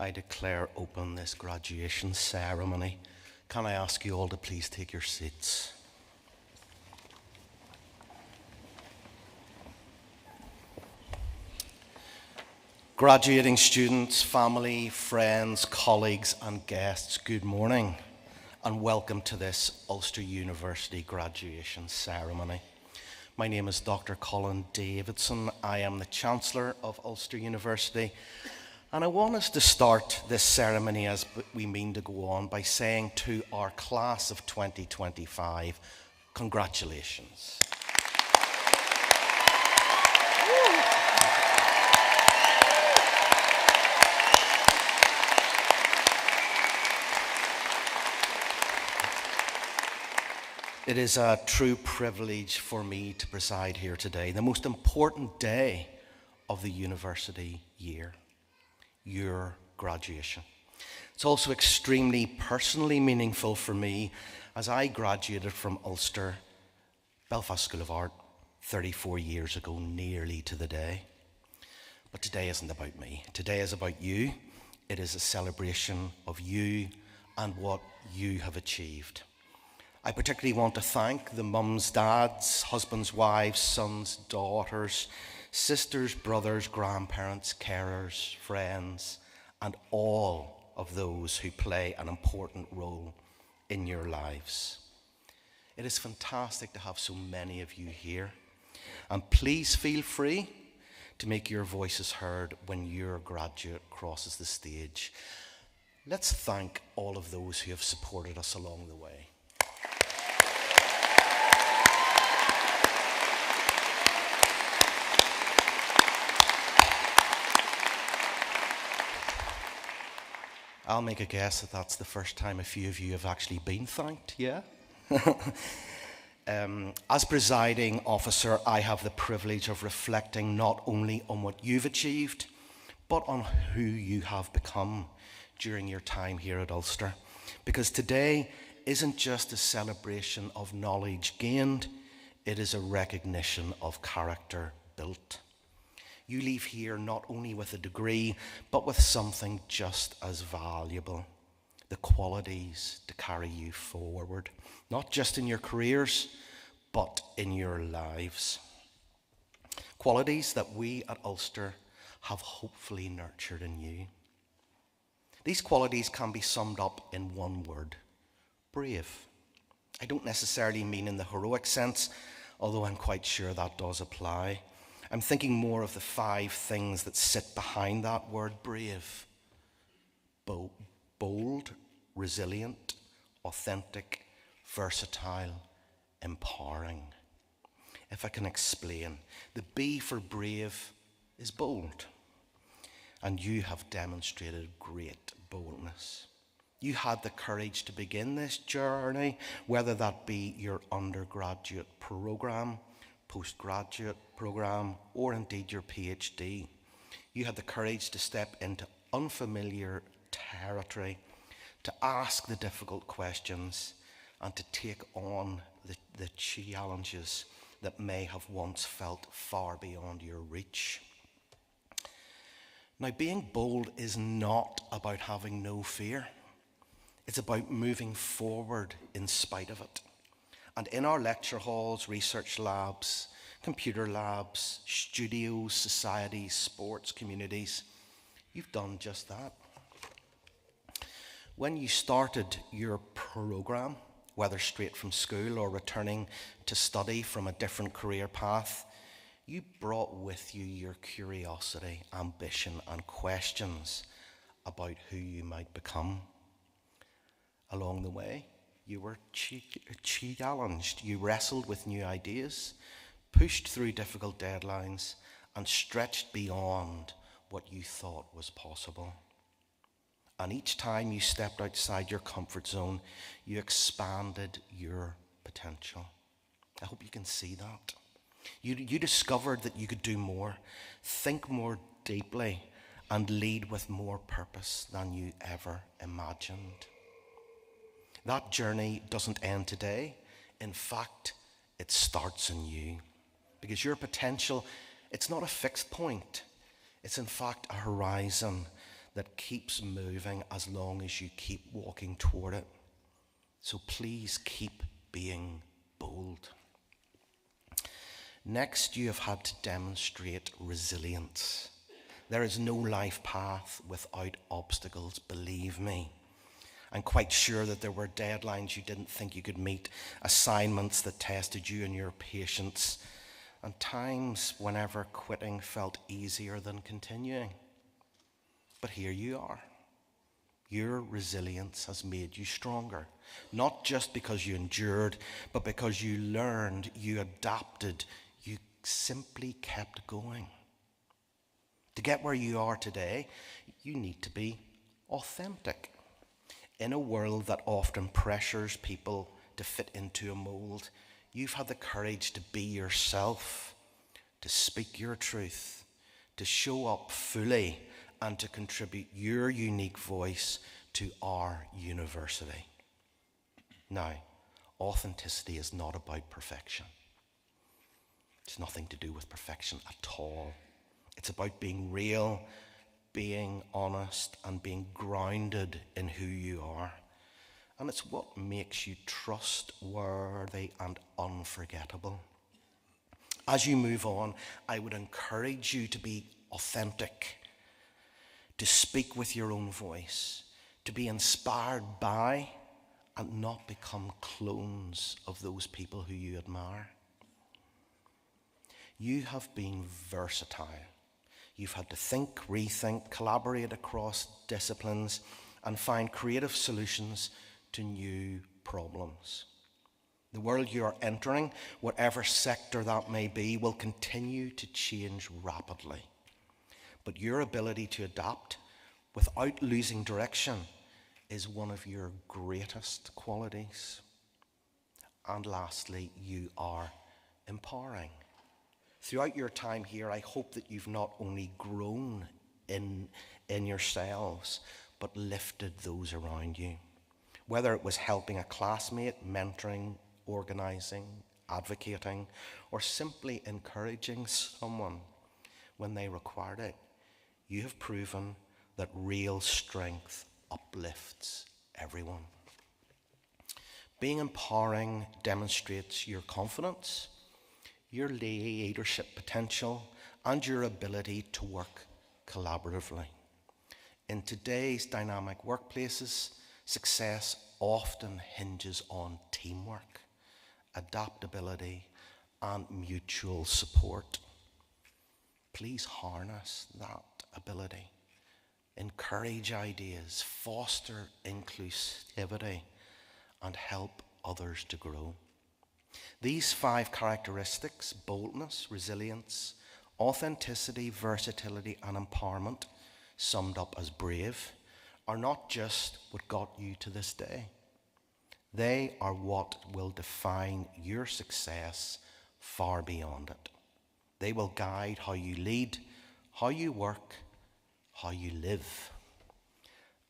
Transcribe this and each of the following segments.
I declare open this graduation ceremony. Can I ask you all to please take your seats? Graduating students, family, friends, colleagues and guests, good morning and welcome to this Ulster University graduation ceremony. My name is Dr. Colin Davidson. I am the Chancellor of Ulster University, and I want us to start this ceremony as we mean to go on by saying to our class of 2025, congratulations. It is a true privilege for me to preside here today, the most important day of the university year, your graduation. It's also extremely personally meaningful for me as I graduated from Ulster, Belfast School of Art, 34 years ago, nearly to the day. But today isn't about me. Today is about you. It is a celebration of you and what you have achieved. I particularly want to thank the mums, dads, husbands, wives, sons, daughters, sisters, brothers, grandparents, carers, friends, and all of those who play an important role in your lives. It is fantastic to have so many of you here, and please feel free to make your voices heard when your graduate crosses the stage. Let's thank all of those who have supported us along the way. I'll make a guess that that's the first time a few of you have actually been thanked, yeah? As presiding officer, I have the privilege of reflecting not only on what you've achieved, but on who you have become during your time here at Ulster. Because today isn't just a celebration of knowledge gained, it is a recognition of character built. You leave here not only with a degree, but with something just as valuable, the qualities to carry you forward, not just in your careers, but in your lives. Qualities that we at Ulster have hopefully nurtured in you. These qualities can be summed up in one word: brave. I don't necessarily mean in the heroic sense, although I'm quite sure that does apply. I'm thinking more of the 5 things that sit behind that word brave: bold, resilient, authentic, versatile, empowering. If I can explain, the B for brave is bold. And you have demonstrated great boldness. You had the courage to begin this journey, whether that be your undergraduate program, postgraduate program, or indeed your PhD. You had the courage to step into unfamiliar territory, to ask the difficult questions, and to take on the challenges that may have once felt far beyond your reach. Now, being bold is not about having no fear. It's about moving forward in spite of it. And in our lecture halls, research labs, computer labs, studios, societies, sports, communities, you've done just that. When you started your program, whether straight from school or returning to study from a different career path, you brought with you your curiosity, ambition, and questions about who you might become. Along the way, you were challenged, you wrestled with new ideas, pushed through difficult deadlines, and stretched beyond what you thought was possible. And each time you stepped outside your comfort zone, you expanded your potential. I hope you can see that. You discovered that you could do more, think more deeply, and lead with more purpose than you ever imagined. That journey doesn't end today. In fact, it starts in you. Because your potential, it's not a fixed point. It's in fact a horizon that keeps moving as long as you keep walking toward it. So please keep being bold. Next, you have had to demonstrate resilience. There is no life path without obstacles, believe me. I'm quite sure that there were deadlines you didn't think you could meet, assignments that tested you and your patience, and times whenever quitting felt easier than continuing. But here you are. Your resilience has made you stronger, not just because you endured, but because you learned, you adapted, you simply kept going. To get where you are today, you need to be authentic. In a world that often pressures people to fit into a mold, you've had the courage to be yourself, to speak your truth, to show up fully, and to contribute your unique voice to our university. Now, authenticity is not about perfection. It's nothing to do with perfection at all. It's about being real, being honest, and being grounded in who you are. And it's what makes you trustworthy and unforgettable. As you move on, I would encourage you to be authentic, to speak with your own voice, to be inspired by and not become clones of those people who you admire. You have been versatile. You've had to think, rethink, collaborate across disciplines, and find creative solutions to new problems. The world you are entering, whatever sector that may be, will continue to change rapidly. But your ability to adapt without losing direction is one of your greatest qualities. And lastly, you are empowering. Throughout your time here, I hope that you've not only grown in yourselves, but lifted those around you. Whether it was helping a classmate, mentoring, organising, advocating, or simply encouraging someone when they required it, you have proven that real strength uplifts everyone. Being empowering demonstrates your confidence, your leadership potential, and your ability to work collaboratively. In today's dynamic workplaces, success often hinges on teamwork, adaptability, and mutual support. Please harness that ability. Encourage ideas, foster inclusivity, and help others to grow. These 5 characteristics, boldness, resilience, authenticity, versatility, and empowerment, summed up as brave, are not just what got you to this day. They are what will define your success far beyond it. They will guide how you lead, how you work, how you live.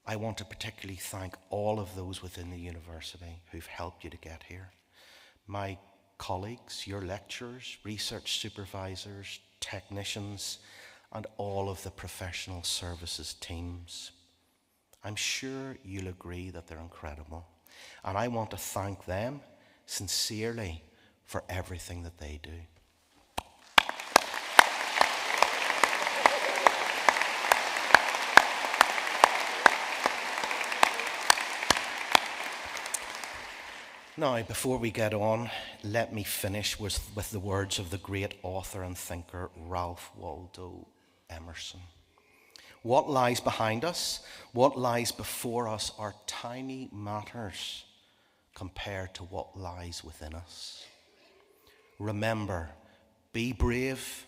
I want to particularly thank all of those within the university who've helped you to get here. My colleagues, your lecturers, research supervisors, technicians, and all of the professional services teams. I'm sure you'll agree that they're incredible. And I want to thank them sincerely for everything that they do. Now, before we get on, let me finish with the words of the great author and thinker Ralph Waldo Emerson. What lies behind us, what lies before us are tiny matters compared to what lies within us. Remember, be brave.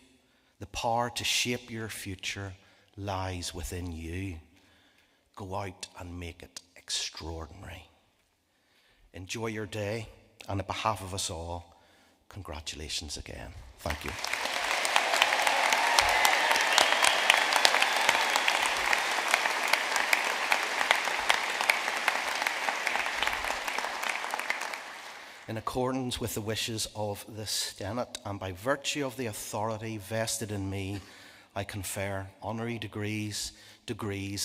The power to shape your future lies within you. Go out and make it extraordinary. Enjoy your day, and on behalf of us all, congratulations again. Thank you. In accordance with the wishes of the Senate, and by virtue of the authority vested in me I confer honorary degrees,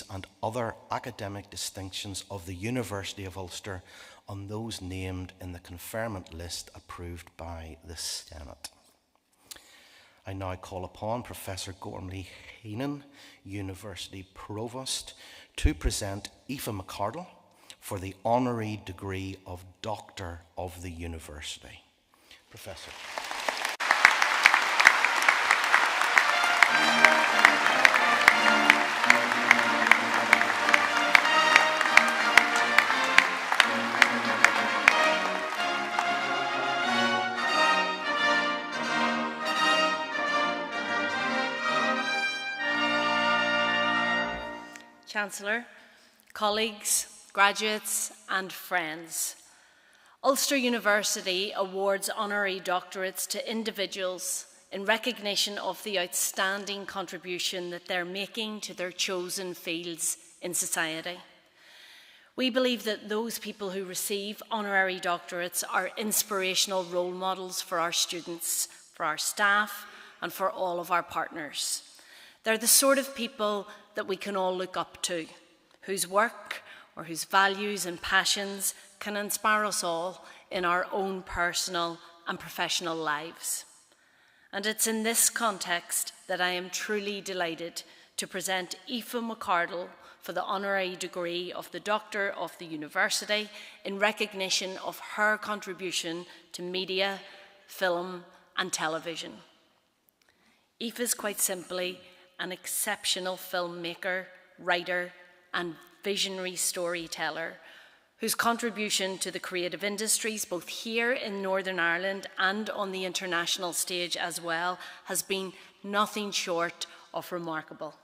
and other academic distinctions of the University of Ulster on those named in the conferment list approved by the Senate. I now call upon Professor Gormley Heenan, University Provost, to present Aoife McArdle for the honorary degree of Doctor of the University. Professor. Chancellor, colleagues, graduates and friends, Ulster University awards honorary doctorates to individuals in recognition of the outstanding contribution that they're making to their chosen fields in society. We believe that those people who receive honorary doctorates are inspirational role models for our students, for our staff and for all of our partners. They're the sort of people that we can all look up to, whose work or whose values and passions can inspire us all in our own personal and professional lives. And it's in this context that I am truly delighted to present Aoife McArdle for the honorary degree of the Doctor of the University in recognition of her contribution to media, film and television. Aoife is quite simply an exceptional filmmaker, writer and visionary storyteller whose contribution to the creative industries, both here in Northern Ireland and on the international stage as well, has been nothing short of remarkable.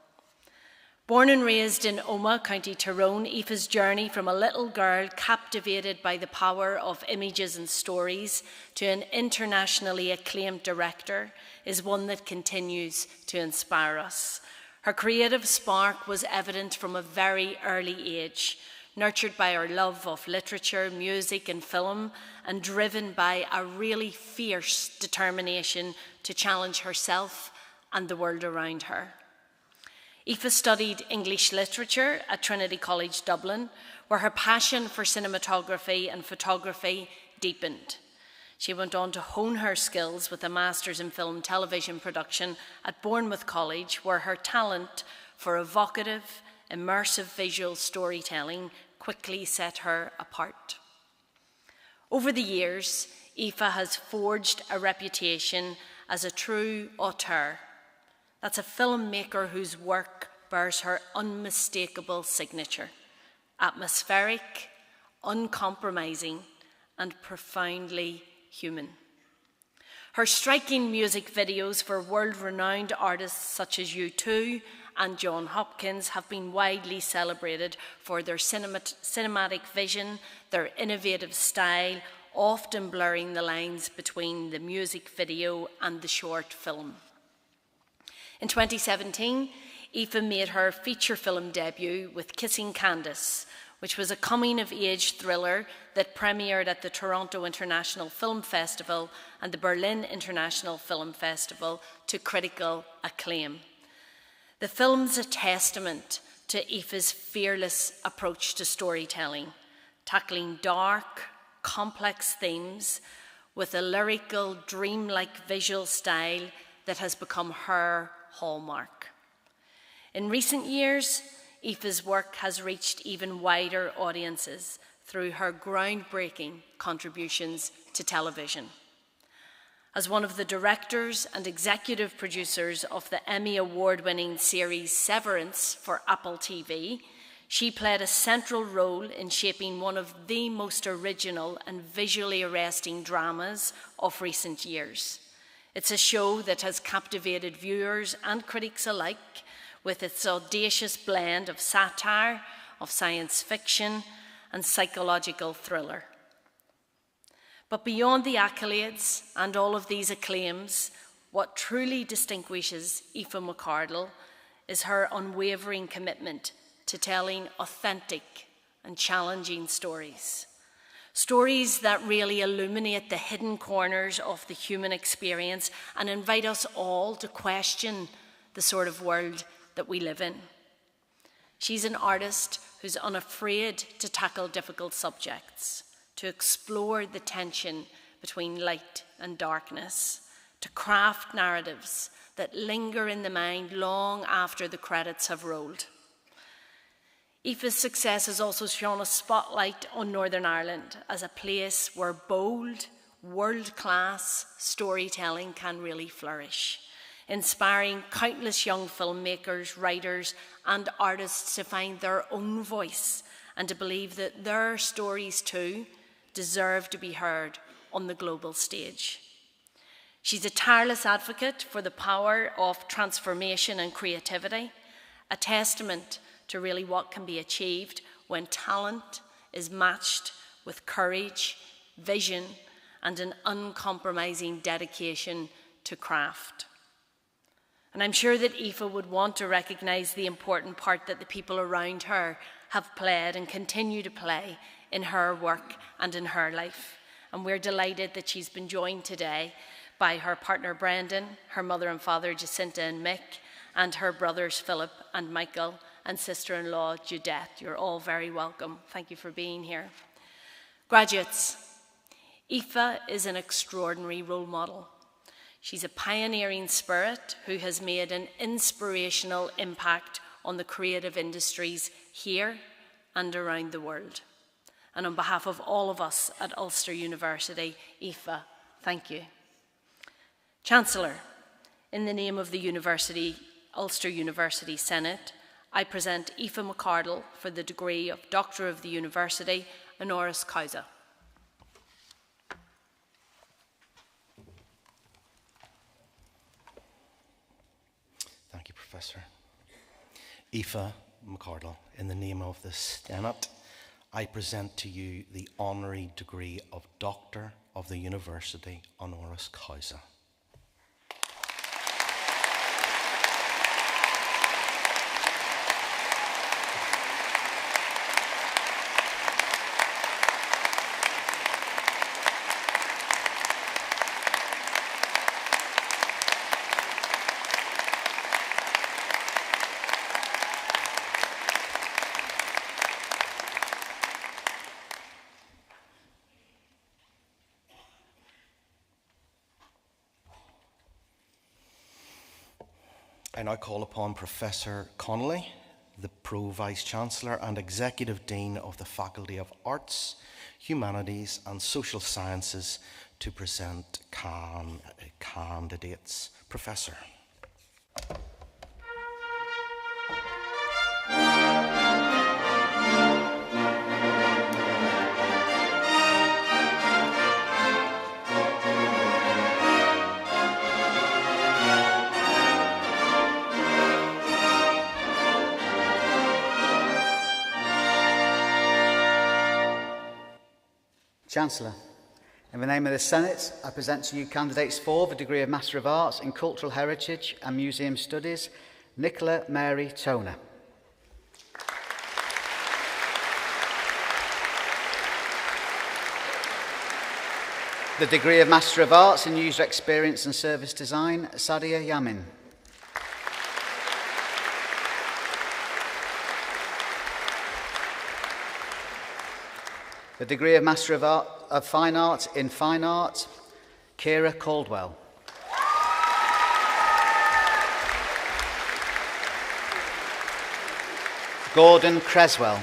Born and raised in Omagh, County Tyrone, Aoife's journey from a little girl captivated by the power of images and stories to an internationally acclaimed director is one that continues to inspire us. Her creative spark was evident from a very early age, nurtured by her love of literature, music and film, and driven by a really fierce determination to challenge herself and the world around her. Aoife studied English literature at Trinity College Dublin, where her passion for cinematography and photography deepened. She went on to hone her skills with a master's in film television production at Bournemouth College, where her talent for evocative, immersive visual storytelling quickly set her apart. Over the years, Aoife has forged a reputation as a true auteur. That's a filmmaker whose work bears her unmistakable signature: atmospheric, uncompromising, and profoundly human. Her striking music videos for world-renowned artists such as U2 and John Hopkins have been widely celebrated for their cinematic vision, their innovative style, often blurring the lines between the music video and the short film. In 2017, Aoife made her feature film debut with Kissing Candace, which was a coming-of-age thriller that premiered at the Toronto International Film Festival and the Berlin International Film Festival to critical acclaim. The film's a testament to Aoife's fearless approach to storytelling, tackling dark, complex themes with a lyrical, dreamlike visual style that has become her hallmark. In recent years, Aoife's work has reached even wider audiences through her groundbreaking contributions to television. As one of the directors and executive producers of the Emmy Award-winning series Severance for Apple TV, she played a central role in shaping one of the most original and visually arresting dramas of recent years. It's a show that has captivated viewers and critics alike with its audacious blend of satire, of science fiction, and psychological thriller. But beyond the accolades and all of these acclaims, what truly distinguishes Aoife McArdle is her unwavering commitment to telling authentic and challenging stories. Stories that really illuminate the hidden corners of the human experience and invite us all to question the sort of world that we live in. She's an artist who's unafraid to tackle difficult subjects, to explore the tension between light and darkness, to craft narratives that linger in the mind long after the credits have rolled. Aoife's success has also shone a spotlight on Northern Ireland as a place where bold, world-class storytelling can really flourish, inspiring countless young filmmakers, writers, and artists to find their own voice and to believe that their stories too deserve to be heard on the global stage. She's a tireless advocate for the power of transformation and creativity, a testament to really what can be achieved when talent is matched with courage, vision, and an uncompromising dedication to craft. And I'm sure that Aoife would want to recognise the important part that the people around her have played and continue to play in her work and in her life. And we're delighted that she's been joined today by her partner Brendan, her mother and father Jacinta and Mick, and her brothers Philip and Michael, and sister-in-law Judette. You're all very welcome. Thank you for being here. Graduates, Aoife is an extraordinary role model. She's a pioneering spirit who has made an inspirational impact on the creative industries here and around the world. And on behalf of all of us at Ulster University, Aoife, thank you. Chancellor, in the name of the Ulster University Senate, I present Aoife McArdle for the degree of Doctor of the University, honoris causa. Thank you, Professor. Aoife McArdle, in the name of the Senate, I present to you the honorary degree of Doctor of the University, honoris causa. I now call upon Professor Connolly, the Pro-Vice-Chancellor and Executive Dean of the Faculty of Arts, Humanities and Social Sciences, to present candidates. Professor. Chancellor, in the name of the Senate, I present to you candidates for the degree of Master of Arts in Cultural Heritage and Museum Studies, Nicola Mary Toner. The degree of Master of Arts in User Experience and Service Design, Sadia Yamin. The degree of Master of Fine Art in Fine Art, Kira Caldwell. Gordon Creswell.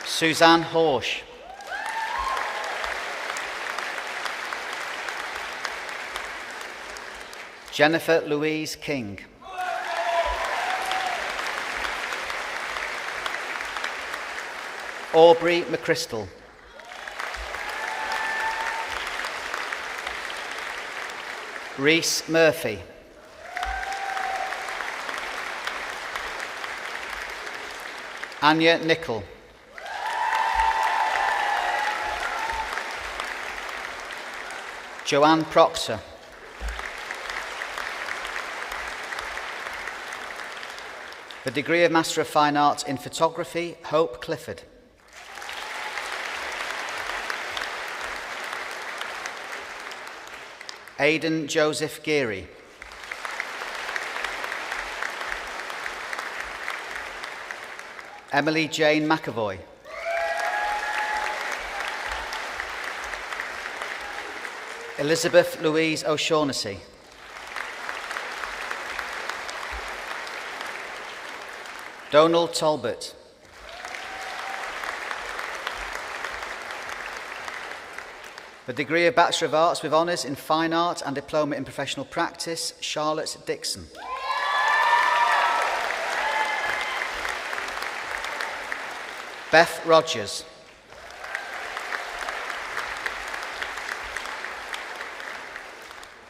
Suzanne Horsch. Jennifer Louise King. Aubrey McChrystal. Rhys Murphy. Anya Nicol. Joanne Proctor. The degree of Master of Fine Arts in Photography, Hope Clifford. Aidan Joseph Geary. Emily Jane McAvoy. Elizabeth Louise O'Shaughnessy. Donald Talbot. The degree of Bachelor of Arts with Honours in Fine Art and Diploma in Professional Practice, Charlotte Dixon. Beth Rogers.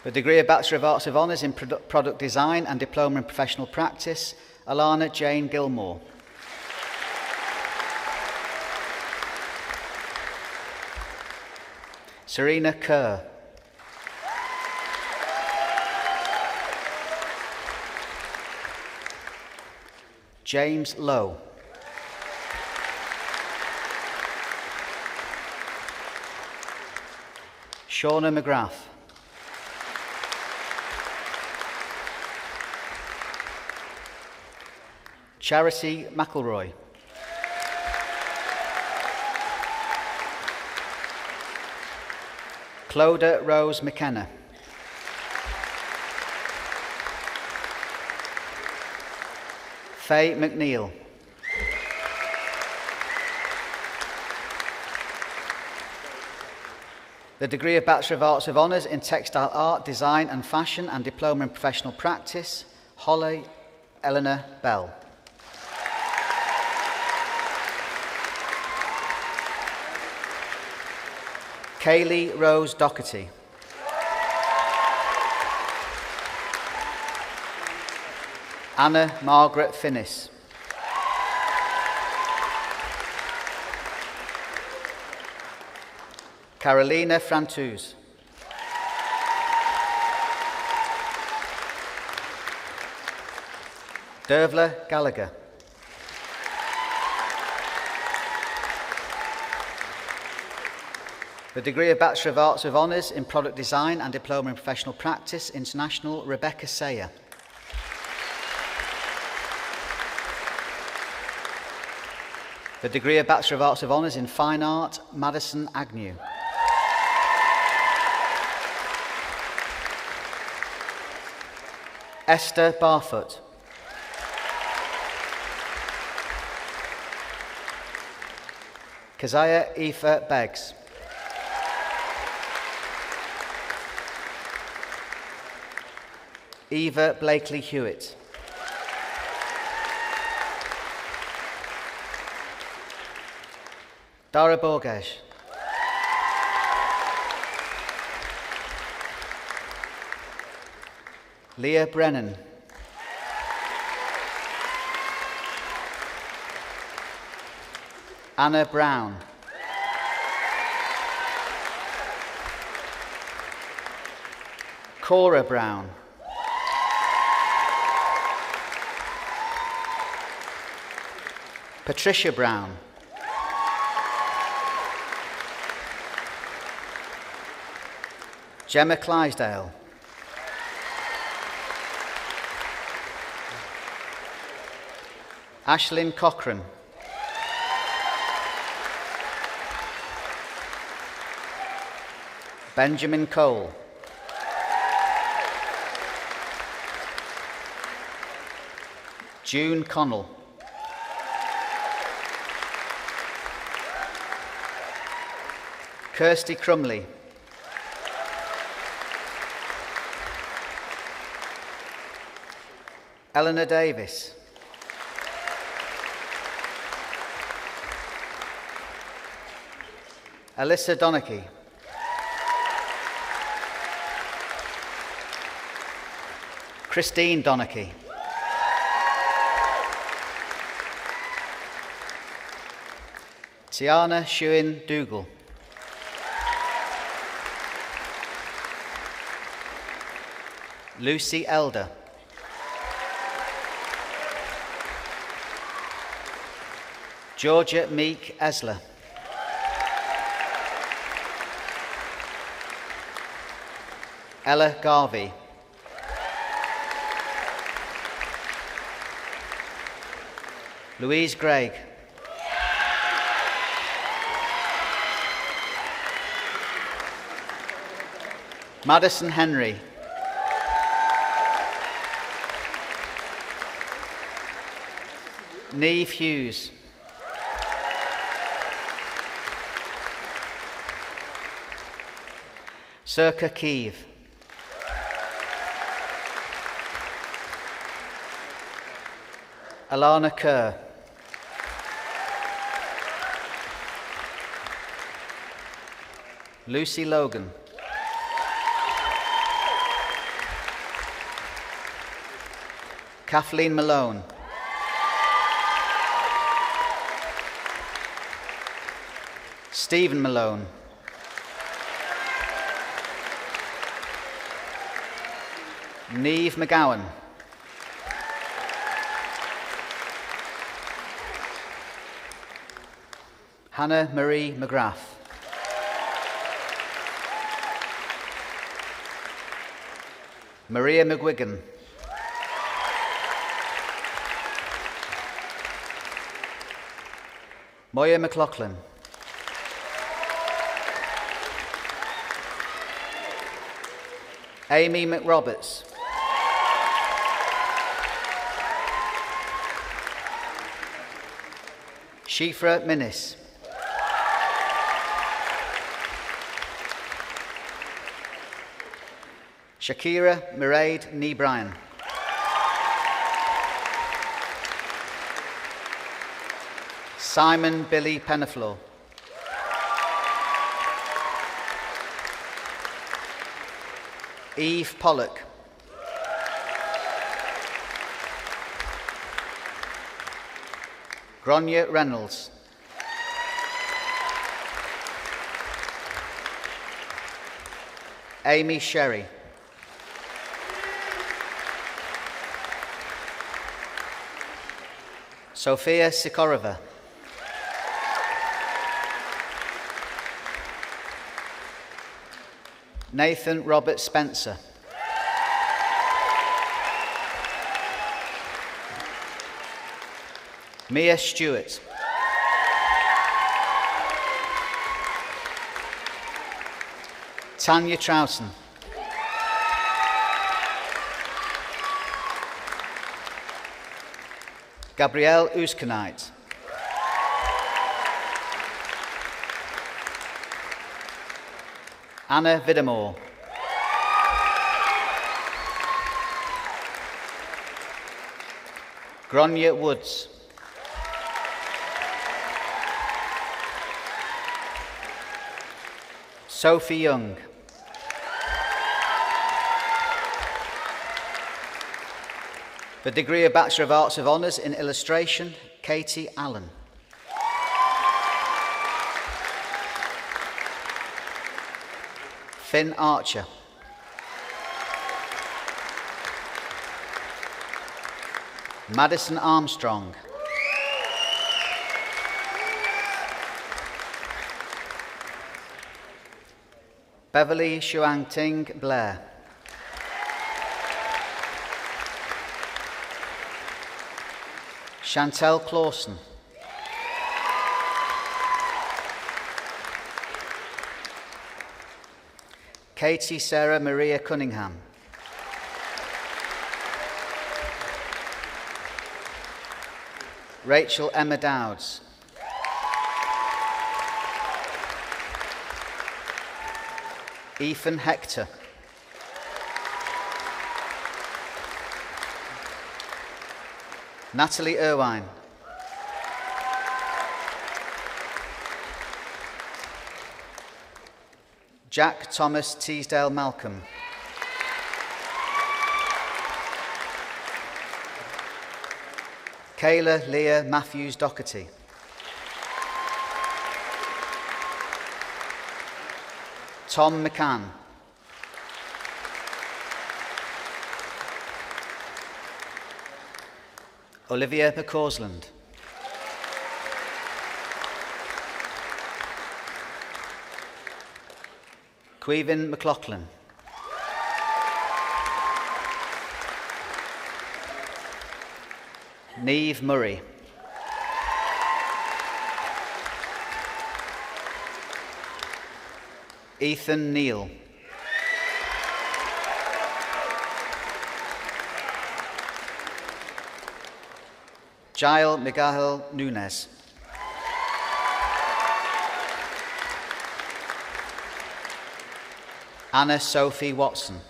The degree of Bachelor of Arts with Honours in Product Design and Diploma in Professional Practice, Alana Jane Gilmore. Serena Kerr. James Lowe. Shauna McGrath. Charity McElroy. Clodagh Rose McKenna. Faye McNeil. The degree of Bachelor of Arts with Honours in Textile Art, Design and Fashion and Diploma in Professional Practice, Holly Eleanor Bell. Kaylee Rose Doherty. Anna Margaret Finnis. Carolina Frantuz. Dervla Gallagher. The degree of Bachelor of Arts with Honours in Product Design and Diploma in Professional Practice, International, Rebecca Sayer. The degree of Bachelor of Arts with Honours in Fine Art, Madison Agnew. Esther Barfoot. Keziah Aoife Beggs. Eva Blakely Hewitt. Dara Borges. Leah Brennan. Anna Brown. Cora Brown. Patricia Brown. Gemma Clydesdale. Ashlyn Cochran. Benjamin Cole. June Connell. Kirsty Crumley. Eleanor Davis. Alyssa Donachie. Christine Donachie. Tiana Shuin Dougal. Lucy Elder. Georgia Meek Esler. Ella Garvey. Louise Gregg. Madison Henry. Neve Hughes. Circa Keeve. Alana Kerr. Lucy Logan. Kathleen Malone. Stephen Malone. Neve McGowan. Hannah Marie McGrath. Maria McGuigan. Moya McLaughlin. Amy McRoberts. Shifra Minnis. Shakira Mairead Nee Bryan. Simon Billy Penaflow. Eve Pollock. Gronya Reynolds. Amy Sherry. Sophia Sikorova. Nathan Robert Spencer. Mia Stewart. Tanya Troughton. Gabrielle Ouskenite. Anna Vidamore. Gronya Woods. Sophie Young. The degree of Bachelor of Arts of Honours in Illustration, Katie Allen. Finn Archer. Madison Armstrong. Beverly Shuang Ting Blair. Chantel Clausen. Katie Sarah Maria Cunningham. Rachel Emma Dowds. Ethan Hector. Natalie Irwine. Jack Thomas Teasdale Malcolm. Kayla Leah Matthews Doherty. Tom McCann. Olivia McCausland. Queven McLaughlin. Neve Murray. Ethan Neal. Jael Miguel Nunes. Anna Sophie Watson.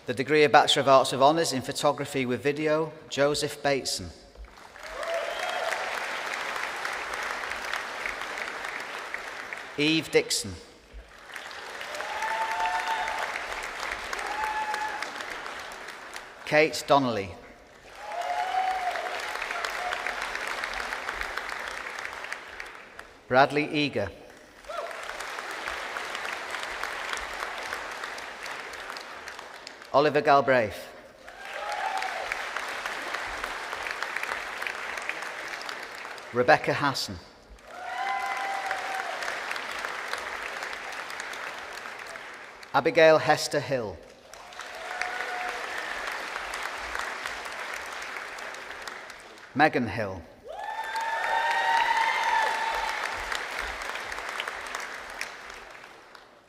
The degree of Bachelor of Arts with Honours in Photography with Video, Joseph Bateson. Eve Dixon. Kate Donnelly. Bradley Eager. Oliver Galbraith. Rebecca Hassan. Abigail Hester Hill. Megan Hill.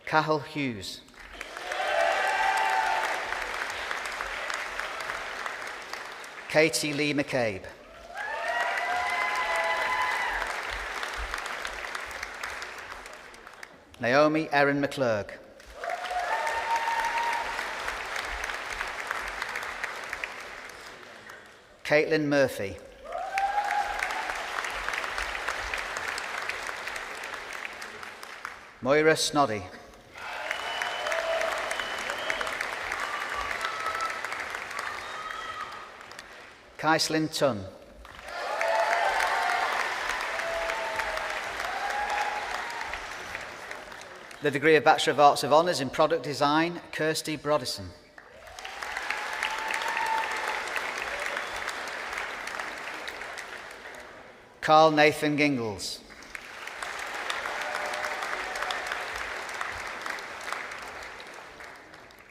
Cahill Hughes. Katie Lee McCabe. Naomi Erin McClurg. Caitlin Murphy. Moira Snoddy. Kaislyn Tunn. The degree of Bachelor of Arts with Honours in Product Design, Kirsty Brodison. Carl Nathan Gingles.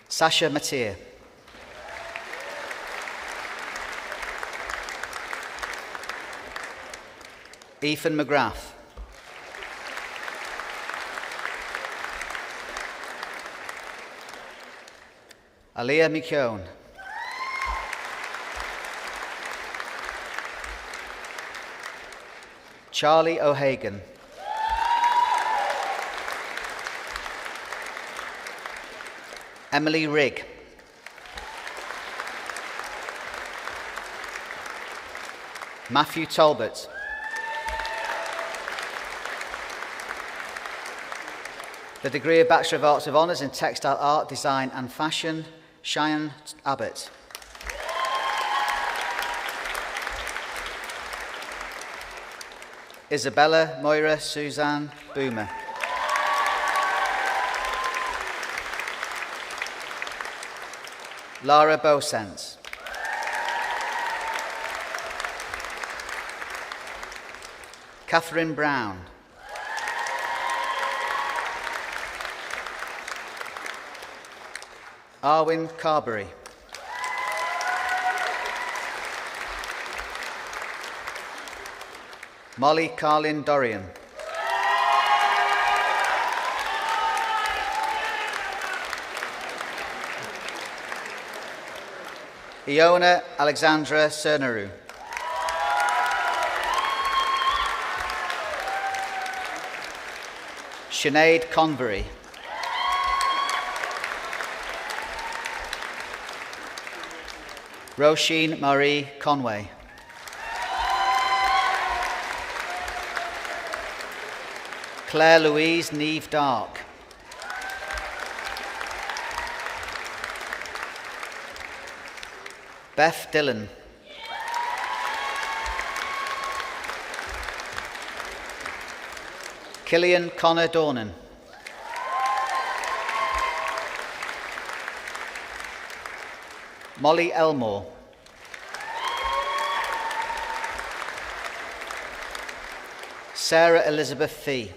Sasha Mathieu. Ethan McGrath. Aliyah McKeown. Charlie O'Hagan. Emily Rigg. Matthew Talbot. The degree of Bachelor of Arts with Honours in Textile Art, Design and Fashion, Cheyenne Abbott. Isabella Moira Suzanne Boomer. Lara Bosens. Catherine Brown. Arwin Carberry. Molly Carlin Dorian. Iona Alexandra Cernaru. Sinead Convery. Roisin Marie Conway. Claire Louise Neve Dark. Beth Dillon. Killian Connor Dornan. Molly Elmore. Sarah Elizabeth Fee.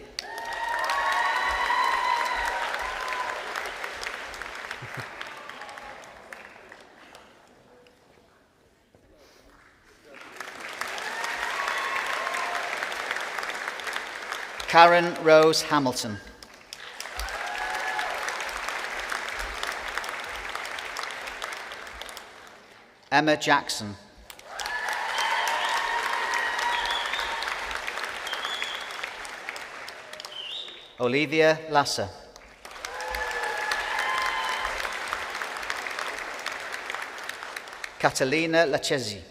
Karen Rose Hamilton. Emma Jackson. Olivia Lasser. Catalina Lachesi.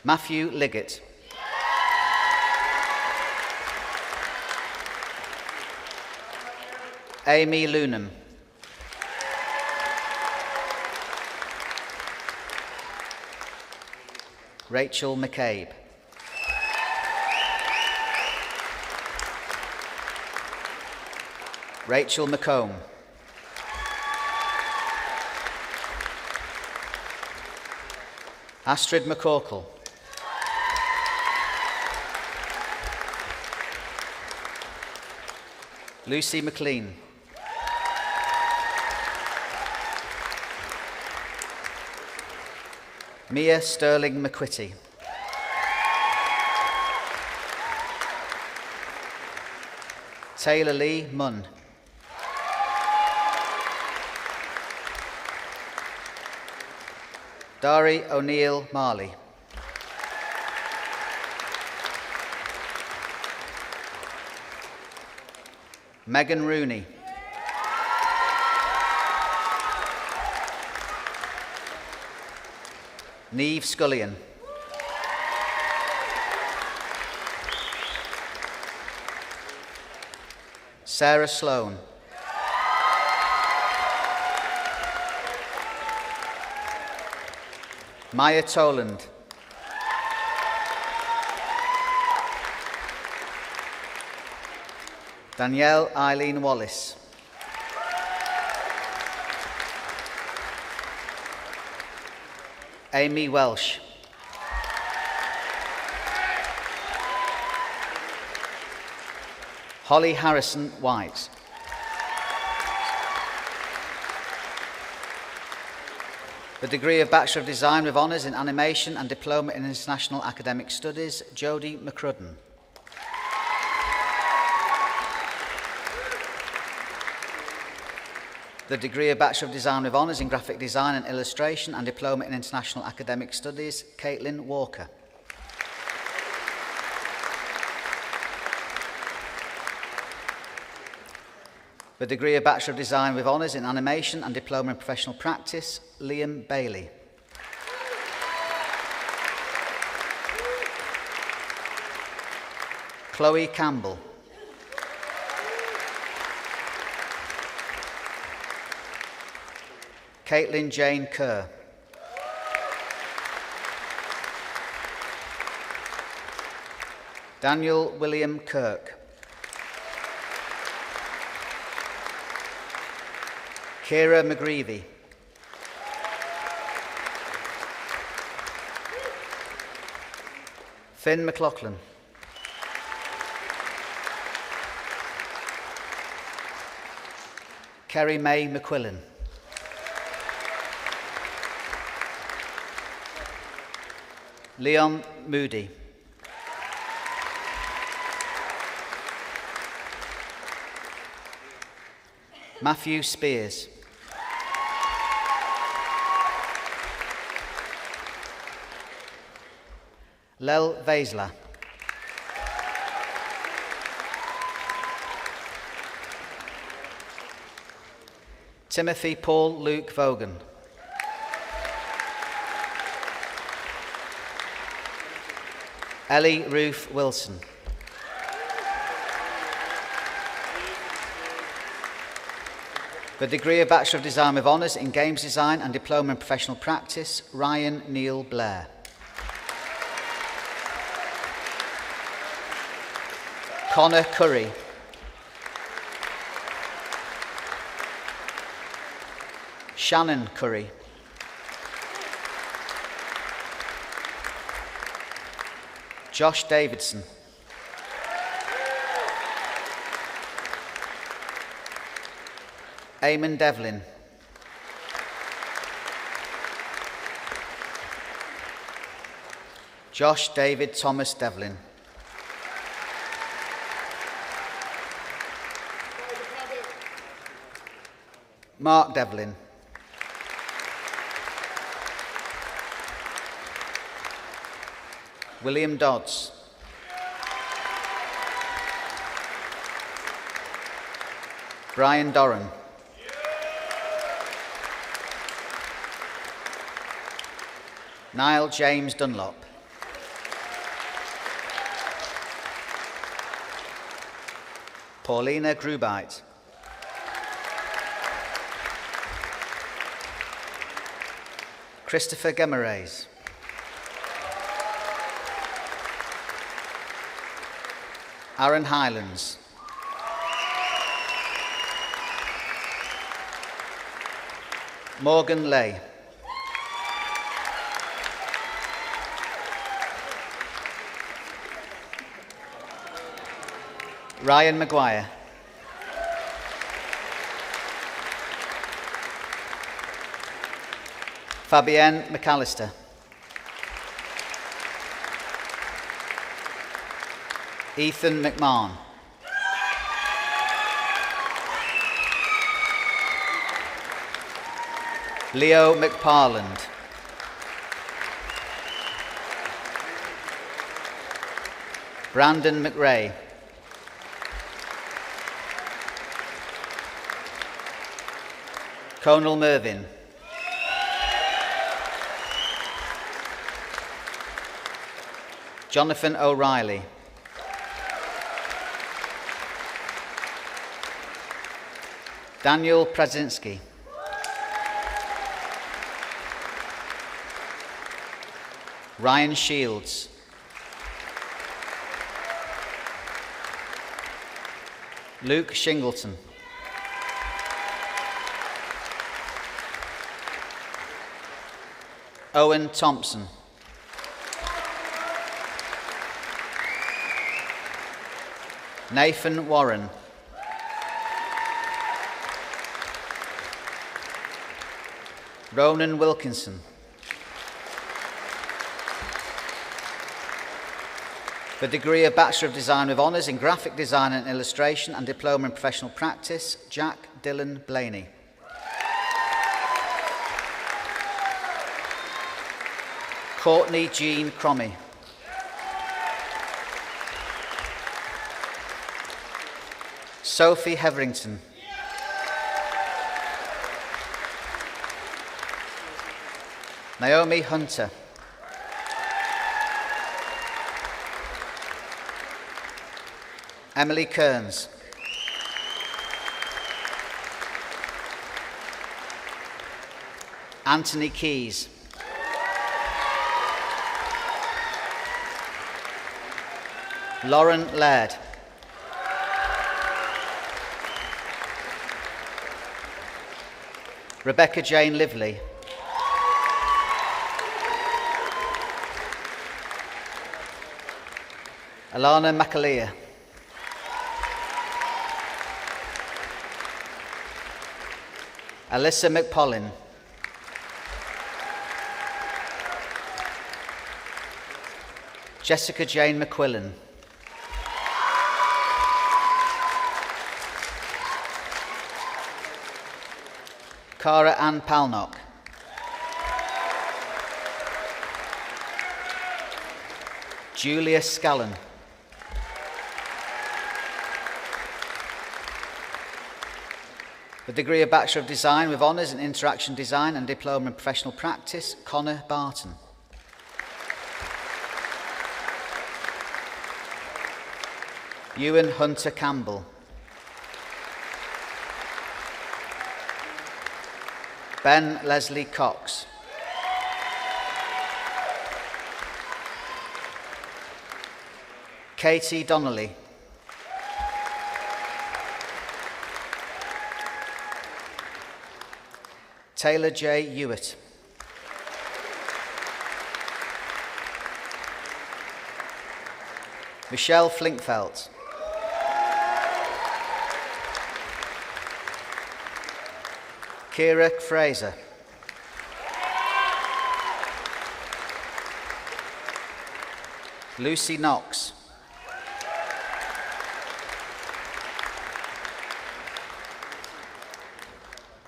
Matthew Liggett. Amy Lunham. Rachel McCabe. Rachel McComb. Astrid McCorkle. Lucy McLean. Mia Sterling McQuitty. Taylor Lee Munn. Dari O'Neill Marley. Megan Rooney. Neve Scullion. Sarah Sloan. Maya Toland. Danielle Eileen Wallace. Amy Welsh. Holly Harrison White. The degree of Bachelor of Design with Honours in Animation and Diploma in International Academic Studies, Jodie McCrudden. The degree of Bachelor of Design with Honours in Graphic Design and Illustration and Diploma in International Academic Studies, Caitlin Walker. The degree of Bachelor of Design with Honours in Animation and Diploma in Professional Practice, Liam Bailey. Chloe Campbell. Caitlin Jane Kerr. Daniel William Kirk. Kira McGreevy. Finn McLaughlin. Kerry May McQuillan. Leon Moody. Matthew Spears. Lel Vaisla. Timothy Paul Luke Vaughan. Ellie Ruth Wilson. The degree of Bachelor of Design with Honours in Games Design and Diploma in Professional Practice, Ryan Neil Blair. Connor Curry. Shannon Curry. Josh Davidson. Eamon Devlin. Josh David Thomas Devlin. Mark Devlin. William Dodds. Brian Doran. Niall James Dunlop. Paulina Grubite. Christopher Gemerays. Aaron Highlands. Morgan Lay. Ryan Maguire. Fabienne McAllister. Ethan McMahon. Leo McParland. Brandon McRae. Conal Mervyn. Jonathan O'Reilly. Daniel Prazinski. Ryan Shields. Luke Shingleton. Owen Thompson. Nathan Warren. Ronan Wilkinson. The degree of Bachelor of Design with Honours in Graphic Design and Illustration and Diploma in Professional Practice, Jack Dillon Blaney. Courtney Jean Cromie. Sophie Heverington. Naomi Hunter. Emily Kearns. Anthony Keys. Lauren Laird. Rebecca Jane Lively. Alana McAleer. Alyssa McPollin. Jessica Jane McQuillan. Cara Ann Palnock. Julia Scallon. The degree of Bachelor of Design with Honours in Interaction Design and Diploma in Professional Practice, Connor Barton. Ewan Hunter Campbell. Ben Leslie Cox. Katie Donnelly. Taylor J. Hewitt. Michelle Flinkfelt. Kira Fraser. Lucy Knox.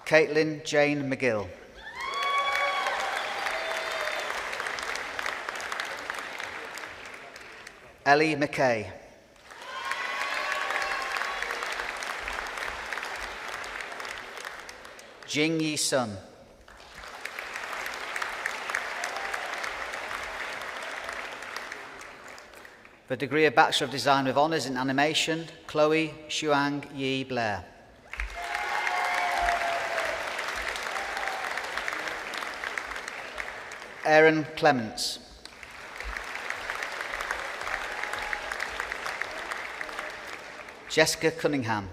Caitlin Jane McGill. Ellie McKay. Jing Yi Sun. For degree of Bachelor of Design with Honours in Animation, Chloe Shuang Yi Blair. Aaron Clements. Jessica Cunningham.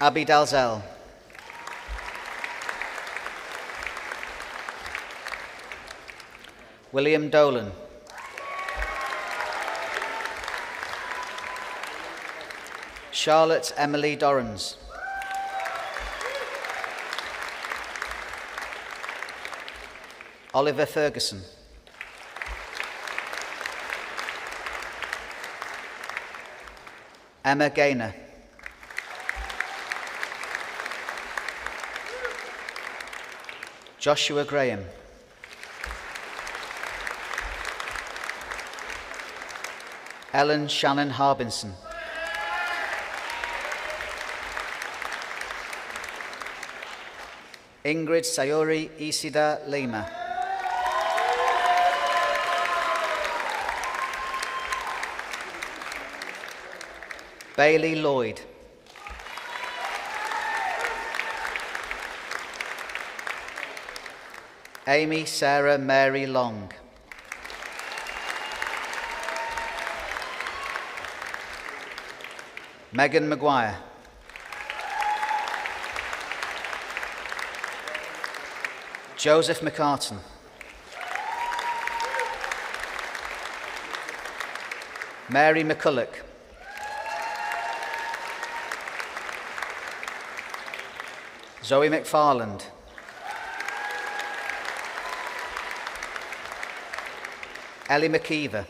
Abby Dalzell. William Dolan. Charlotte Emily Dorrans. Oliver Ferguson. Emma Gaynor. Joshua Graham. Ellen Shannon Harbinson. Ingrid Sayori Isida Lima. Bailey Lloyd. Amy Sarah Mary Long. Megan Maguire. Joseph McCartan. Mary McCulloch. Zoe McFarland. Ellie McKeever.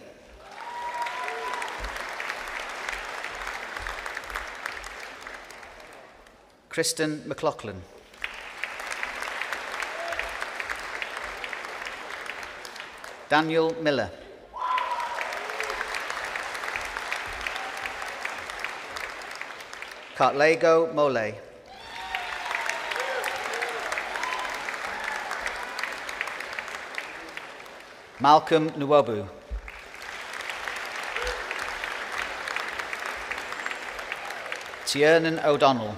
Kristen McLaughlin. Daniel Miller. Cartlego Mole. Malcolm Nwobu. Tiernan O'Donnell.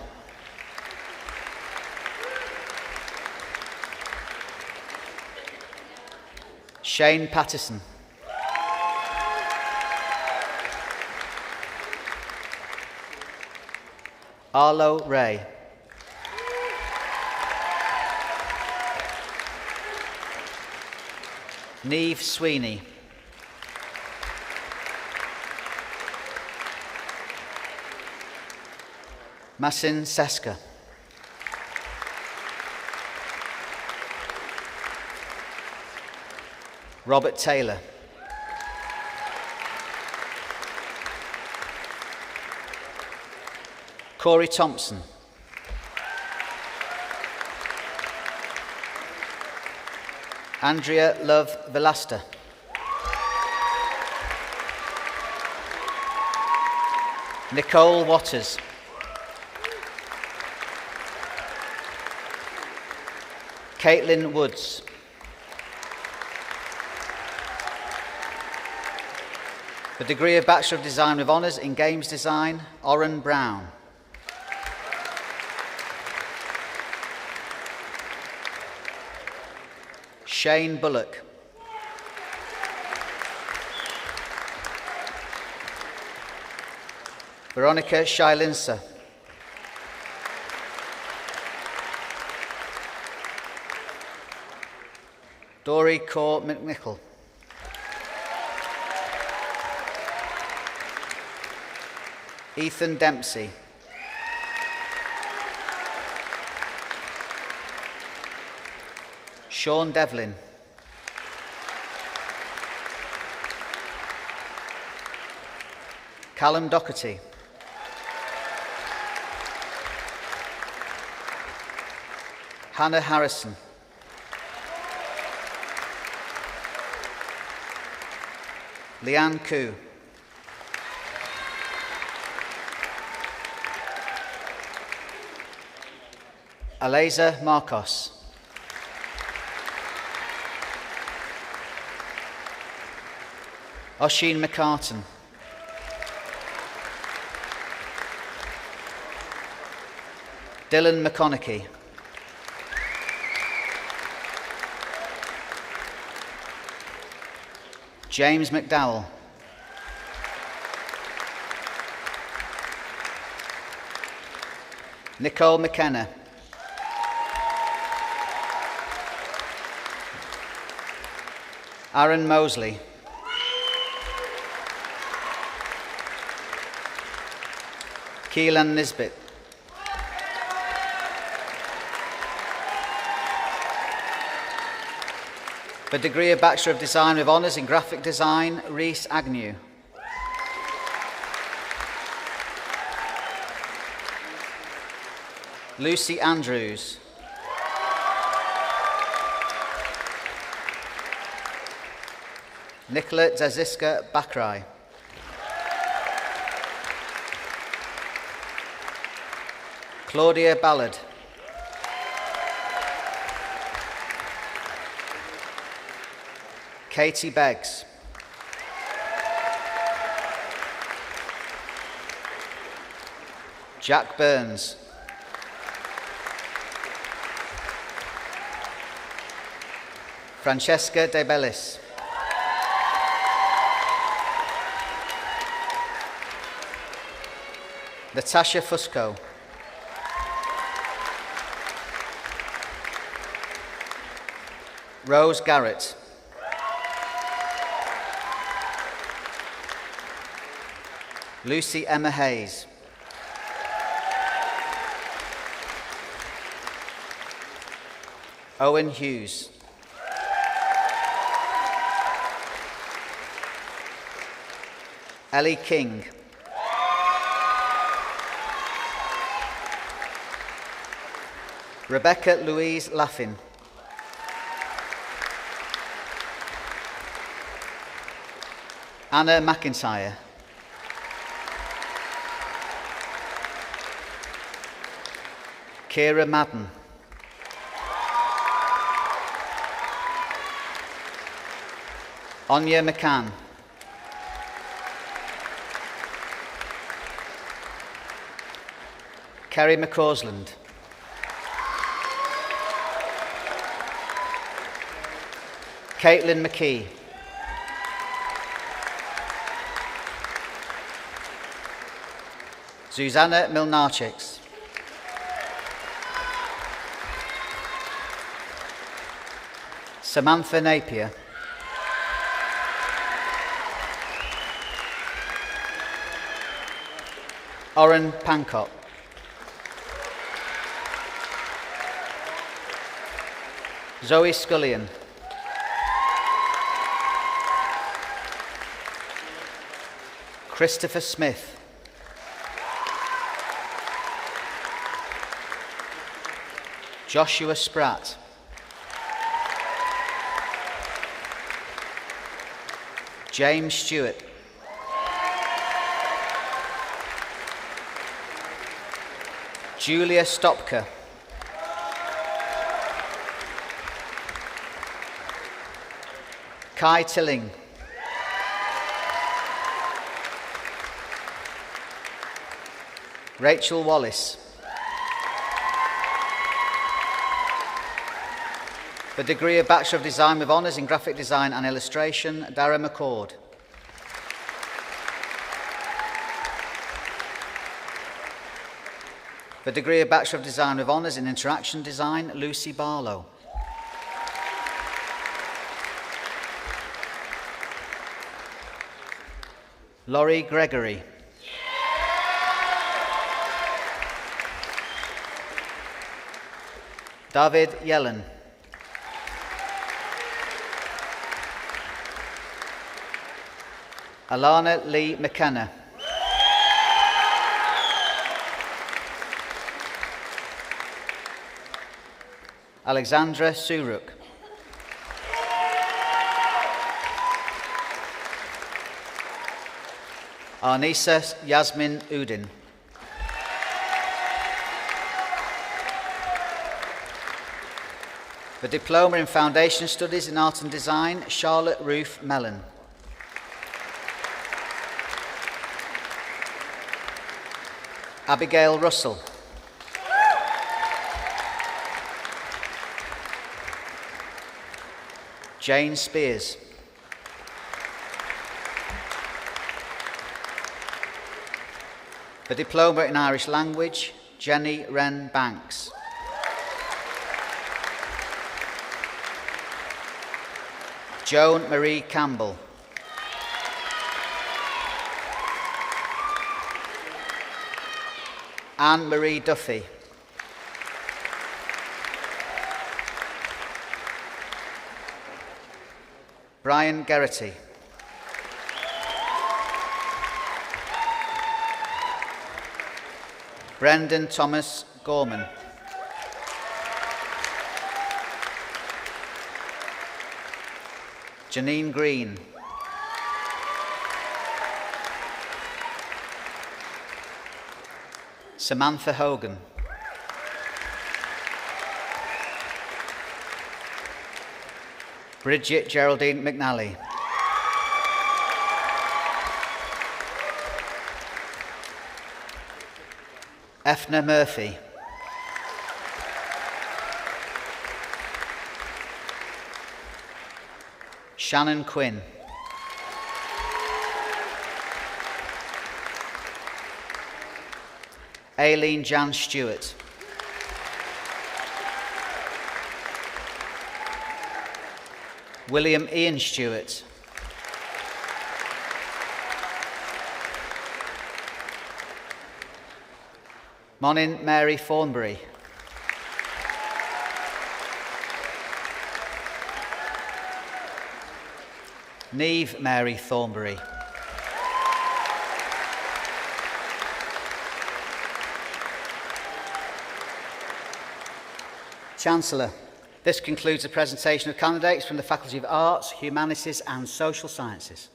Shane Patterson. Arlo Ray. Neve Sweeney. Masin Seska. Robert Taylor. Corey Thompson. Andrea Love Velasta. Nicole Waters. Caitlin Woods. The degree of Bachelor of Design with Honours in Games Design, Oren Brown. Shane Bullock. Veronica Shailinsa. Dory Core McNichol. Ethan Dempsey. Sean Devlin. Callum Doherty. Hannah Harrison. Leanne Koo. Aleza Marcos. Oisin McCartan. Dylan McConaughey. James McDowell. Nicole McKenna. Aaron Mosley. Keelan Nisbet. For degree of Bachelor of Design with Honours in Graphic Design, Rhys Agnew. Lucy Andrews. Nicola Zaziska Bakrai. Claudia Ballard. Katie Beggs. Jack Burns. Francesca De Bellis. Natasha Fusco. Rose Garrett. Lucy Emma Hayes. Owen Hughes. Ellie King. Rebecca Louise Laffin. Anna McIntyre. Kira Madden. Anya McCann. Kerry McCausland. Caitlin McKee. Susanna Milnarczyks. Samantha Napier. Oren Pankot. Zoe Scullion. Christopher Smith. Joshua Spratt. James Stewart. Julia Stopka. Kai Tilling. Rachel Wallace. For degree of Bachelor of Design with Honours in Graphic Design and Illustration, Dara McCord. For degree of Bachelor of Design with Honours in Interaction Design, Lucy Barlow. Laurie Gregory. David Yellen. Alana Lee McKenna. Alexandra Suruk. Arnisa Yasmin Udin. The Diploma in Foundation Studies in Art and Design, Charlotte Ruth Mellon. Abigail Russell. Jane Spears. The Diploma in Irish Language, Jenny Wren Banks. Joan Marie Campbell. Anne Marie Duffy. Brian Geraghty. Brendan Thomas Gorman. Janine Green. Samantha Hogan. Bridget Geraldine McNally. Efna Murphy. Shannon Quinn. Aileen Jan Stewart. William Ian Stewart. Monin Mary Thornbury. Neve Mary Thornbury. Chancellor, this concludes the presentation of candidates from the Faculty of Arts, Humanities and Social Sciences.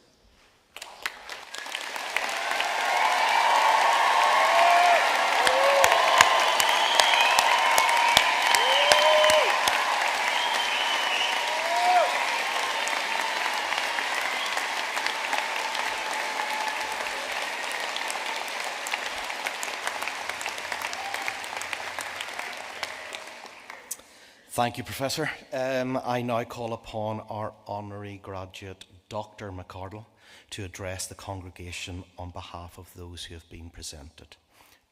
Thank you, Professor. I now call upon our honorary graduate, Dr. McCardle, to address the congregation on behalf of those who have been presented.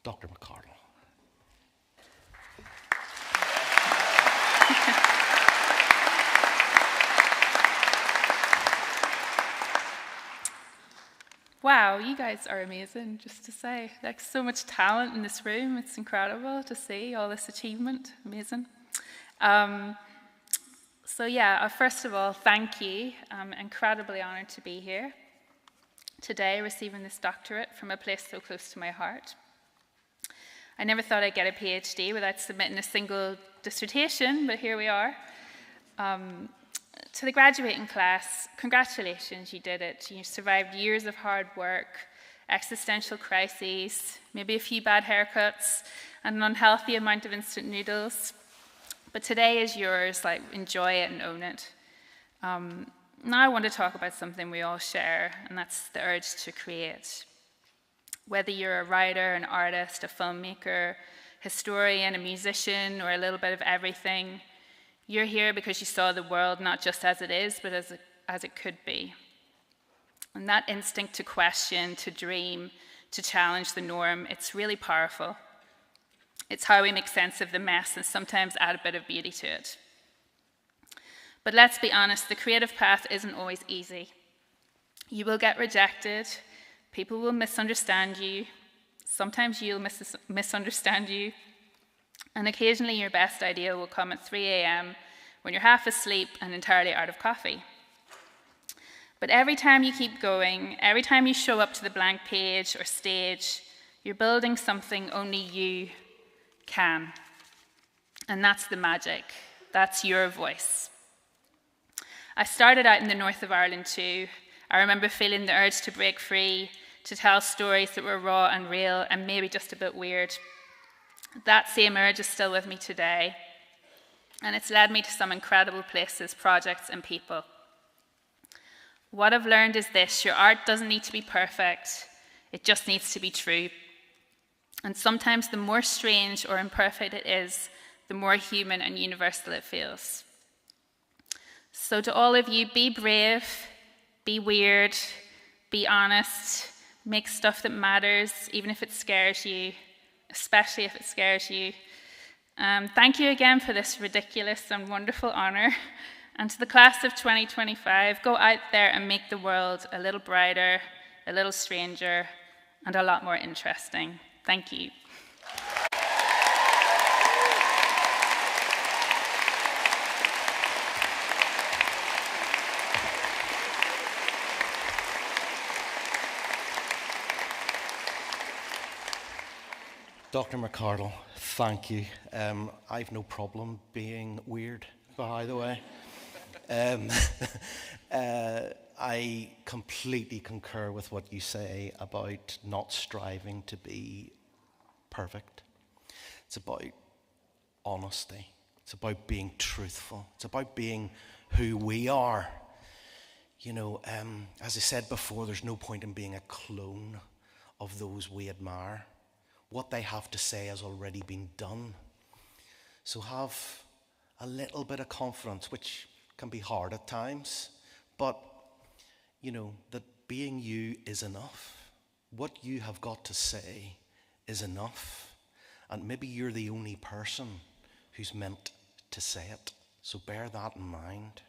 Dr. McCardle. Wow, you guys are amazing, just to say. Like, so much talent in this room. It's incredible to see all this achievement. Amazing. First of all, thank you. I'm incredibly honoured to be here today, receiving this doctorate from a place so close to my heart. I never thought I'd get a PhD without submitting a single dissertation, but here we are. To the graduating class, congratulations, you did it. You survived years of hard work, existential crises, maybe a few bad haircuts, and an unhealthy amount of instant noodles. But today is yours, like, enjoy it and own it. Now I want to talk about something we all share, and that's the urge to create. Whether you're a writer, an artist, a filmmaker, historian, a musician, or a little bit of everything, you're here because you saw the world not just as it is, but as it could be. And that instinct to question, to dream, to challenge the norm, it's really powerful. It's how we make sense of the mess and sometimes add a bit of beauty to it. But let's be honest, the creative path isn't always easy. You will get rejected, people will misunderstand you, sometimes you'll misunderstand you, and occasionally your best idea will come at 3 a.m. when you're half asleep and entirely out of coffee. But every time you keep going, every time you show up to the blank page or stage, you're building something only you can. And that's the magic. That's your voice. I started out in the north of Ireland too. I remember feeling the urge to break free, to tell stories that were raw and real and maybe just a bit weird. That same urge is still with me today. And it's led me to some incredible places, projects, and people. What I've learned is this: your art doesn't need to be perfect, it just needs to be true. And sometimes the more strange or imperfect it is, the more human and universal it feels. So to all of you, be brave, be weird, be honest, make stuff that matters, even if it scares you, especially if it scares you. Thank you again for this ridiculous and wonderful honor. And to the class of 2025, go out there and make the world a little brighter, a little stranger, and a lot more interesting. Thank you. Dr. McCardle, thank you. I've no problem being weird, by the way. I completely concur with what you say about not striving to be perfect. It's about honesty. It's about being truthful. It's about being who we are. You know, as I said before, there's no point in being a clone of those we admire. What they have to say has already been done. So have a little bit of confidence, which can be hard at times, but you know that being you is enough. What you have got to say is enough, and maybe you're the only person who's meant to say it. So bear that in mind.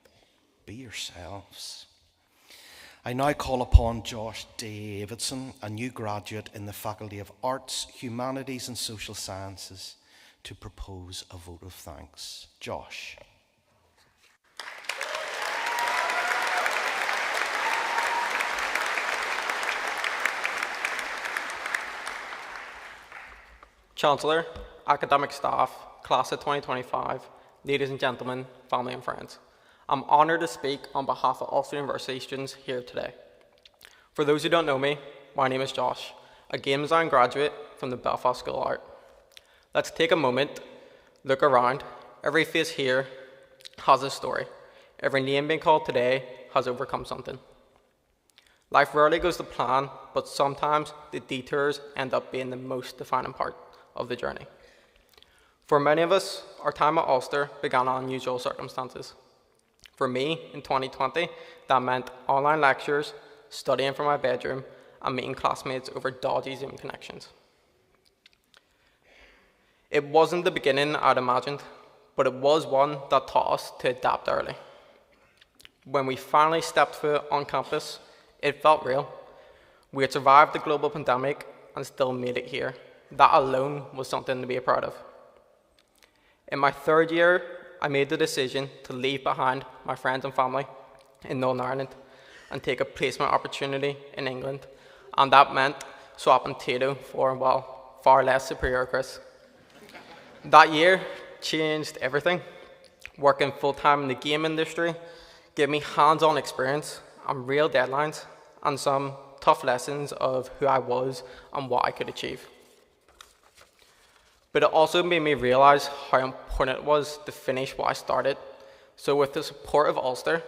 Be yourselves. I now call upon Josh Davidson, a new graduate in the Faculty of Arts, Humanities and Social Sciences, to propose a vote of thanks. Josh. Chancellor, academic staff, class of 2025, ladies and gentlemen, family and friends. I'm honoured to speak on behalf of Ulster University students here today. For those who don't know me, my name is Josh, a game design graduate from the Belfast School of Art. Let's take a moment, look around. Every face here has a story. Every name being called today has overcome something. Life rarely goes to plan, but sometimes the detours end up being the most defining part of the journey. For many of us, our time at Ulster began on unusual circumstances. For me, in 2020, that meant online lectures, studying from my bedroom, and meeting classmates over dodgy Zoom connections. It wasn't the beginning I'd imagined, but it was one that taught us to adapt early. When we finally stepped foot on campus, it felt real. We had survived the global pandemic and still made it here. That alone was something to be proud of. In my third year, I made the decision to leave behind my friends and family in Northern Ireland and take a placement opportunity in England. And that meant swapping Tato for, well, far less superior Chris. That year changed everything. Working full-time in the game industry gave me hands-on experience and real deadlines and some tough lessons of who I was and what I could achieve. But it also made me realize how important it was to finish what I started. So with the support of Ulster,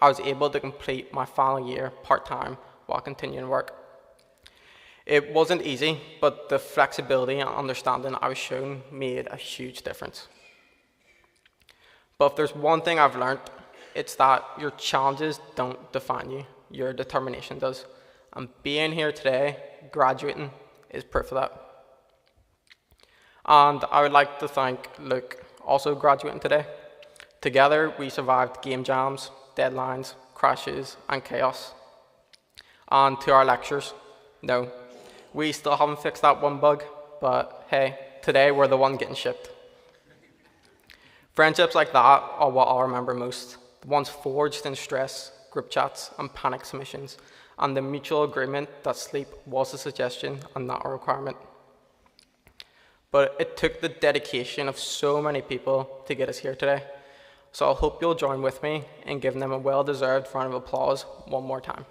I was able to complete my final year part-time while continuing work. It wasn't easy, but the flexibility and understanding I was shown made a huge difference. But if there's one thing I've learned, it's that your challenges don't define you, your determination does. And being here today, graduating, is proof of that. And I would like to thank Luke, also graduating today. Together, we survived game jams, deadlines, crashes, and chaos. And to our lectures, no, we still haven't fixed that one bug, but hey, today we're the one getting shipped. Friendships like that are what I'll remember most, the ones forged in stress, group chats, and panic submissions, and the mutual agreement that sleep was a suggestion and not a requirement. But it took the dedication of so many people to get us here today. So I hope you'll join with me in giving them a well-deserved round of applause one more time.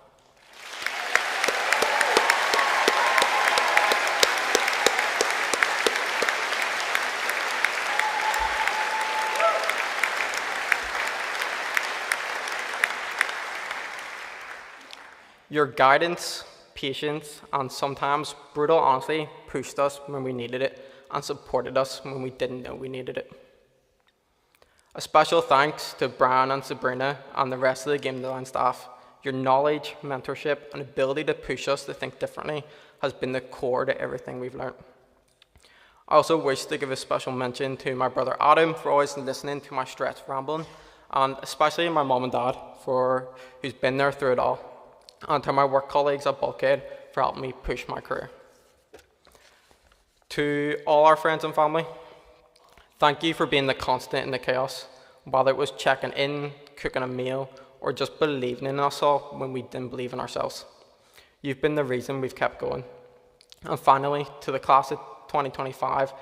Your guidance, patience, and sometimes brutal honesty pushed us when we needed it and supported us when we didn't know we needed it. A special thanks to Brian and Sabrina and the rest of the game design staff. Your knowledge, mentorship, and ability to push us to think differently has been the core to everything we've learned. I also wish to give a special mention to my brother Adam for always listening to my stress rambling, and especially my mom and dad who's been there through it all, and to my work colleagues at Bulkhead for helping me push my career. To all our friends and family, thank you for being the constant in the chaos, whether it was checking in, cooking a meal, or just believing in us all when we didn't believe in ourselves. You've been the reason we've kept going. And finally, to the class of 2025,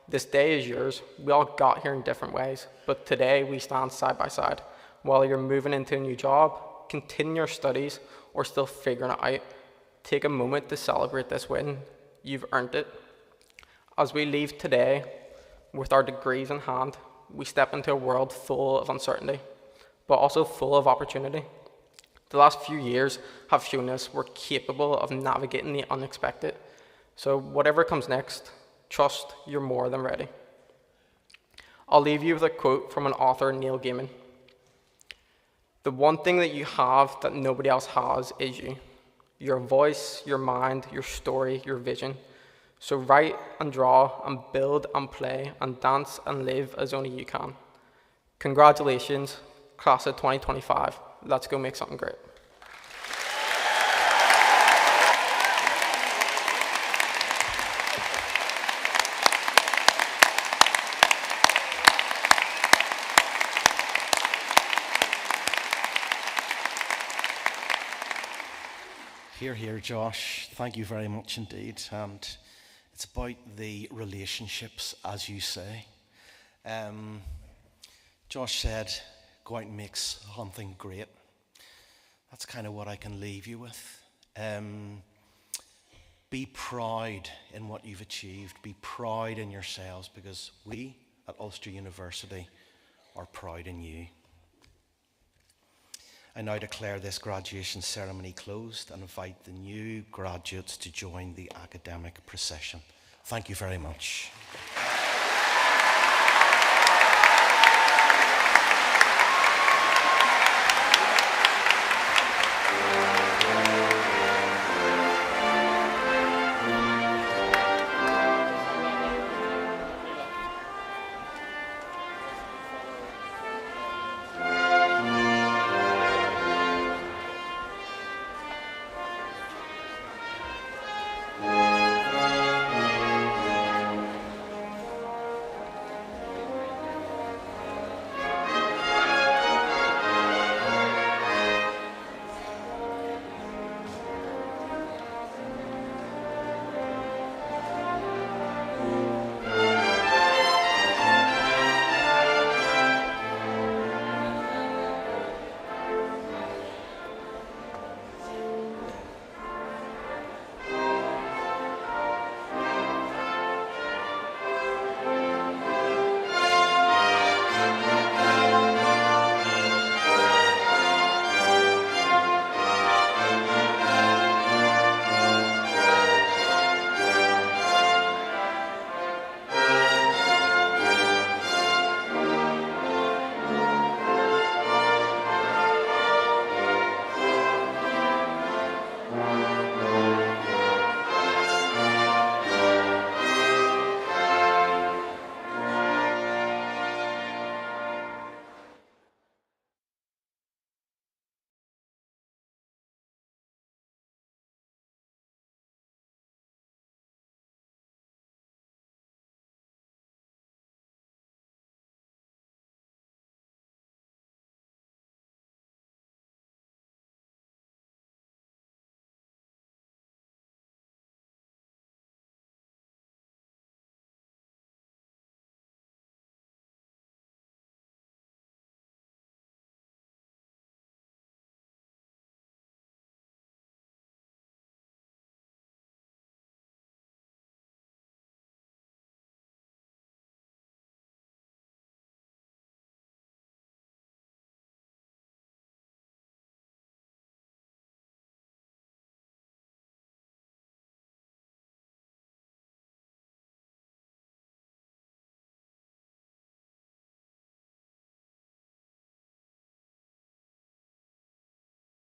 this day is yours. We all got here in different ways, but today we stand side by side. Whether you're moving into a new job, continuing your studies, or still figuring it out, take a moment to celebrate this win. You've earned it. As we leave today with our degrees in hand, we step into a world full of uncertainty, but also full of opportunity. The last few years have shown us we're capable of navigating the unexpected. So whatever comes next, trust you're more than ready. I'll leave you with a quote from an author, Neil Gaiman. The one thing that you have that nobody else has is you. Your voice, your mind, your story, your vision. So write and draw and build and play and dance and live as only you can. Congratulations, class of 2025. Let's go make something great. Hear, hear, Josh. Thank you very much indeed. And it's about the relationships, as you say. Josh said, go out and make something great. That's kind of what I can leave you with. Be proud in what you've achieved. Be proud in yourselves, because we at Ulster University are proud in you. I now declare this graduation ceremony closed and invite the new graduates to join the academic procession. Thank you very much.